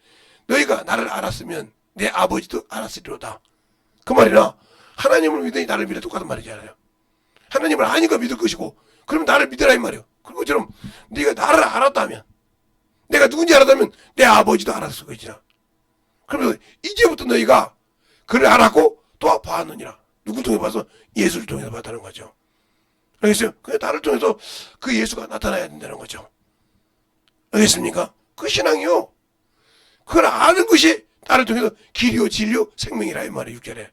너희가 나를 알았으면 내 아버지도 알았으리로다. 그 말이나 하나님을 믿으니 나를 믿어 똑같은 말이잖아요. 하나님을 아니까 믿을 것이고 그러면 나를 믿으라 이 말이에요. 그것처럼 네가 나를 알았다면 내가 누군지 알았다면 내 아버지도 알았을 것이다. 그러면서 이제부터 너희가 그를 알았고 또 봤느니라. 누구 통해 봐서? 예수를 통해서 봤다는 거죠. 알겠어요? 그래 나를 통해서 그 예수가 나타나야 된다는 거죠. 알겠습니까? 그 신앙이요. 그걸 아는 것이 나를 통해서 길이요 진리요 생명이라 이 말이에요. 6절에.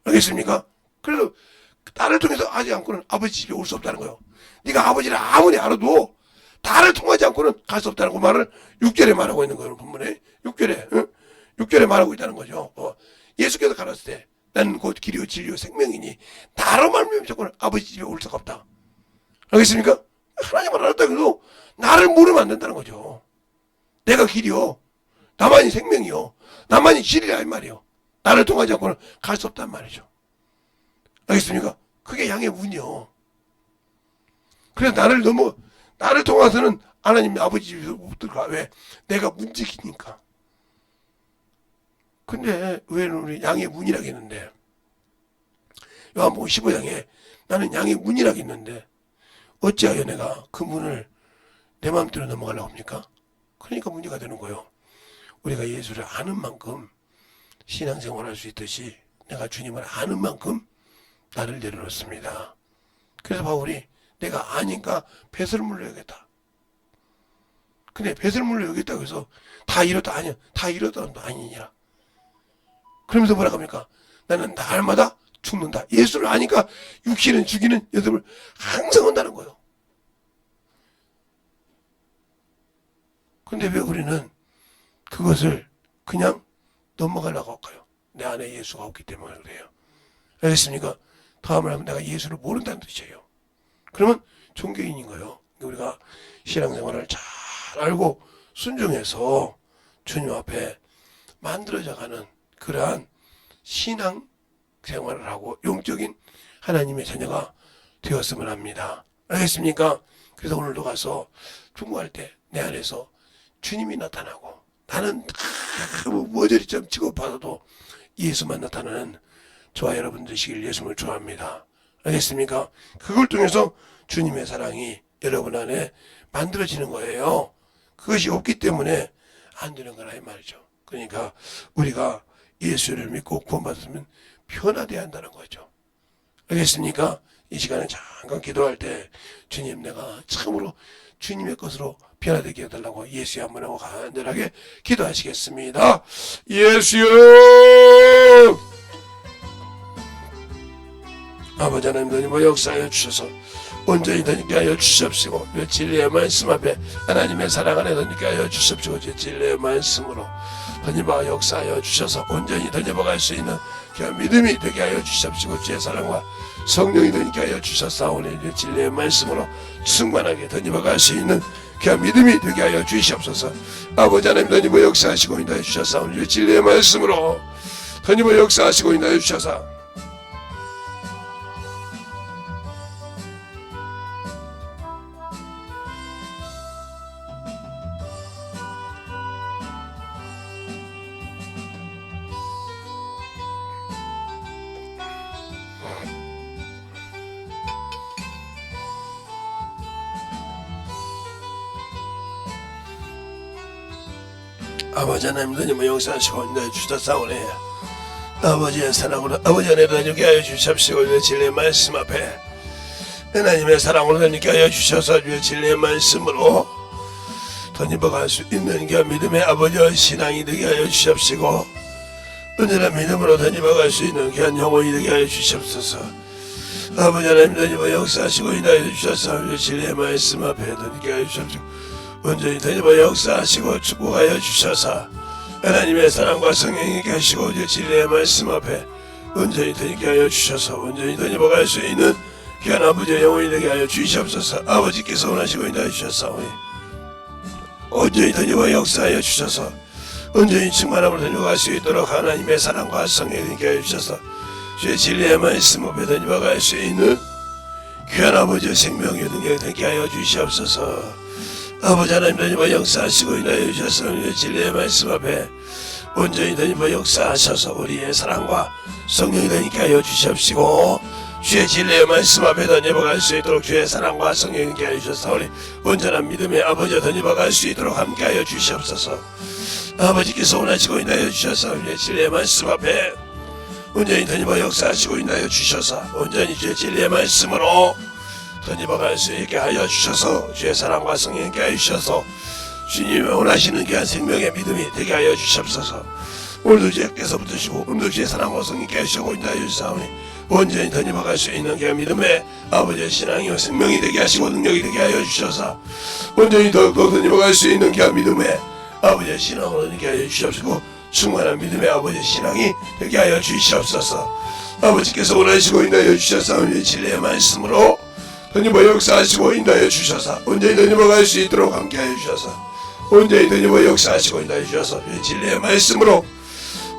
알겠습니까? 그래서 나를 통해서 하지 않고는 아버지 집에 올 수 없다는 거예요. 네가 아버지를 아무리 알아도 나를 통하지 않고는 갈 수 없다는 그 말을 6절에 말하고 있는 거예요. 본문에 6절에 말하고 있다는 거죠. 예수께서 가르쳤을 때 나는 곧 길이요 진리요 생명이니 나로 말미암아 자꾸는 아버지 집에 올 수가 없다. 알겠습니까? 하나님을 알았다 해도 나를 모르면 안 된다는 거죠. 내가 길이요 나만이 생명이요 나만이 진리라 이 말이요. 나를 통하지 않고는 갈 수 없단 말이죠. 알겠습니까? 그게 양의 문이요. 그래서 나를 통해서는 하나님 아버지 집에서 못 들어가. 왜? 내가 문지기니까. 근데 왜 우리 양의 문이라고 했는데 요한복음 15장에 나는 양의 문이라고 했는데 어찌하여 내가 그 문을 내 마음대로 넘어가려고 합니까? 그러니까 문제가 되는 거예요. 우리가 예수를 아는 만큼 신앙생활 할 수 있듯이 내가 주님을 아는 만큼 나를 내려놓습니다. 그래서 바울이 내가 아니까 배설물로 여겼다. 근데 배설물로 여겼다고 해서 다 이렇다 아니야. 다 이렇다는 도 아니니라. 그러면서 뭐라고 합니까? 나는 날마다 죽는다. 예수를 아니까 육신은 죽이는 여덟을 항상 한다는 거예요. 근데 왜 우리는 그것을 그냥 넘어가려고 할까요? 내 안에 예수가 없기 때문에 그래요. 알겠습니까? 다음을 하면 내가 예수를 모른다는 뜻이에요. 그러면 종교인인 거예요. 우리가 신앙생활을 잘 알고 순종해서 주님 앞에 만들어져가는 그러한 신앙생활을 하고 영적인 하나님의 자녀가 되었으면 합니다. 알겠습니까? 그래서 오늘도 가서 중고할 때 내 안에서 주님이 나타나고 나는 머저리 좀 치고 받아도 예수만 나타나는 저와 여러분 되시길 예수님을 좋아합니다. 알겠습니까? 그걸 통해서 주님의 사랑이 여러분 안에 만들어지는 거예요. 그것이 없기 때문에 안 되는 거라 이 말이죠. 그러니까 우리가 예수를 믿고 구원받았으면 변화되어야 한다는 거죠. 알겠습니까? 이 시간에 잠깐 기도할 때 주님 내가 참으로 주님의 것으로 변화되게 해달라고 예수의 한번 하고 간절하게 기도하시겠습니다. 예수여 아버지 하나님 역사하여 주셔서 온전히 던지게 하여 주시옵시고 진리의 말씀 앞에 하나님의 사랑 안에 던지게 하여 주시옵시고 진리의 말씀으로 던져봐 역사하여 주셔서 온전히 던져봐갈 수 있는 그런 믿음이 되게 하여 주시옵시고 주의 사랑과 성령이 되게 하여 주셨사오니 진리의 말씀으로 충만하게 던져봐갈 수 있는 그런 믿음이 되게 하여 주시옵소서. 아버지 하나님 던져봐 역사하시고 인도해 주셨사오니 진리의 말씀으로 던져봐 역사하시고 인도해 주셔서 아버지 하나님 던져봐 역사하시고 인도해 주셨사오니 아버지의 사랑으로 아버지 안에 던지게 하여 주시옵시고 진리의 말씀 앞에 하나님의 사랑으로 던지게 하여 주셔서 진리의 말씀으로 던져봐갈 수 있는 그 믿음의 아버지의 신앙이 되게 하여 주시옵시고 언제나 믿음으로 던져봐갈 수 있는 그 영혼이 되게 하여 주시옵소서. 아버지 하나님 던져봐 역사하시고 인도해 주셔서 진리의 말씀 앞에 던지게 하여 주시옵시고 온전히 던져봐 역사하시고 축복하여 주셔서 하나님의 사랑과 성령이 계시고 진리의 말씀 앞에 온전히 던지게 하여 주셔서 온전히 던져봐갈 수 있는 귀한 아버지의 영혼이 되게 하여 주시옵소서. 아버지께서 원하시고 인도해 주셨사오니 온전히 던져봐 역사하여 주셔서 온전히 충만함을 던져갈 수 있도록 하나님의 사랑과 성령이 되게 하여 주셔서 주의 진리의 말씀 앞에 던져봐갈 수 있는 귀한 아버지의 생명의 능력이 되게 하여 주시옵소서. 아버지 하나님 던져봐 역사하시고 인하여 주셔서 진리의 말씀 앞에 온전히 던져봐 역사하셔서 우리의 사랑과 성령이 되게 하여 주시옵시고 주의 진리의 말씀 앞에 던져봐갈 수 있도록 주의 사랑과 성령이 되게 하여 주셔서 우리 온전한 믿음의 아버지와 던져봐갈 수 있도록 함께 하여 주시옵소서. 아버지께서 원하시고 인하여 주셔서 우리의 진리의 말씀 앞에 온전히 던져봐 역사하시고 인하여 주셔서 온전히 주의 진리의 말씀으로 던져봐갈 수 있게 하여 주셔서 주의 사랑과 성령이 있게 하여 주셔서 주님이 원하시는 귀한 생명의 믿음이 되게 하여 주시옵소서. 오늘도 주께서 붙으시고 오늘도 주의 사랑과 성령이 있게 하시고 인하여 주사오니 온전히 던져봐갈 수 있는 귀한 믿음의 아버지의 신앙이요 생명이 되게 하시고 능력이 되게 하여 주셔서 온전히 더욱더 던져봐갈 수 있는 귀한 믿음의 아버지의 신앙으로 되게 하여 주시옵시고 충만한 믿음의 아버지의 신앙이 되게 하여 주시옵소서. 아버지께서 원하시고 인하여 주셔서 진리의 말씀으로 던져봐 역사하시고 인도하여 주셔서 온전히 던져봐갈 수 있도록 함께하여 주셔서 온전히 던져봐 역사하시고 인도하여 주셔서 진리의 말씀으로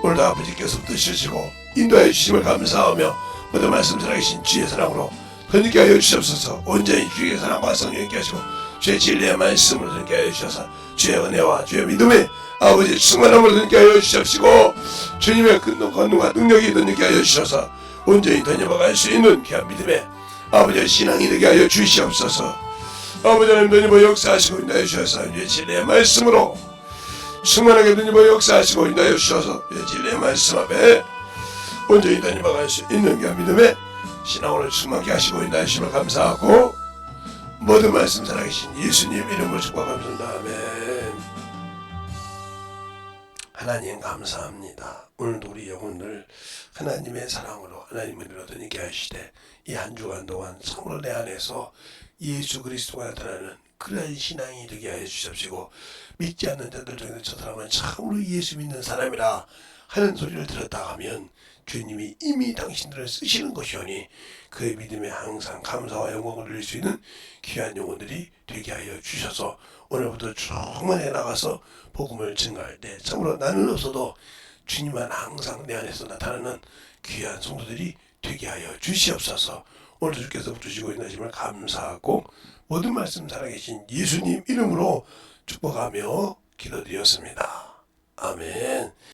오늘도 아버지께서 붙으시고 인도하여 주심을 감사하며 모든 말씀 살아계신 주의 사랑으로 던지게 하여 주시옵소서. 온전히 주의 사랑과 성령이 하시고 주의 진리의 말씀으로 던지게 하여 주셔서 주의 은혜와 주의 믿음의 아버지의 충만함으로 던지게 하여 주시옵시고 주님의 권능과 능력이 던지게 하여 주셔서 온전히 던져봐갈 수 있는 귀한 믿음의 아버지의 신앙이 되게 하여 주시옵소서. 아버지 하나님 던져봐 역사하시고 인도하여 주셔서 이제 진리의 말씀으로 충만하게 던져봐 역사하시고 인도하여 주셔서 이제 진리의 말씀 앞에 온전히 던져봐갈 수 있는 그 믿음의 신앙으로 충만하게 하시고 인도하여 주심을 감사하고 모든 말씀 살아계신 예수님 이름으로 축복합니다. 아멘. 하나님 감사합니다. 오늘도 우리 영혼을 하나님의 사랑으로 하나님의 은혜로 던지게 하시되 이 한 주간 동안 참으로 내 안에서 예수 그리스도가 나타나는 그러한 신앙이 되게 하여 주십시고 믿지 않는 자들 중에 저 사람은 참으로 예수 믿는 사람이라 하는 소리를 들었다 하면 주님이 이미 당신들을 쓰시는 것이오니 그의 믿음에 항상 감사와 영광을 드릴 수 있는 귀한 영혼들이 되게 하여 주셔서 오늘부터 충만해 나가서 복음을 증거할 때 참으로 나는 없어도 주님만 항상 내 안에서 나타나는 귀한 성도들이 되게 하여 주시옵소서. 오늘 주께서 주시고 있는 힘을 감사하고 모든 말씀 살아계신 예수님 이름으로 축복하며 기도드렸습니다. 아멘.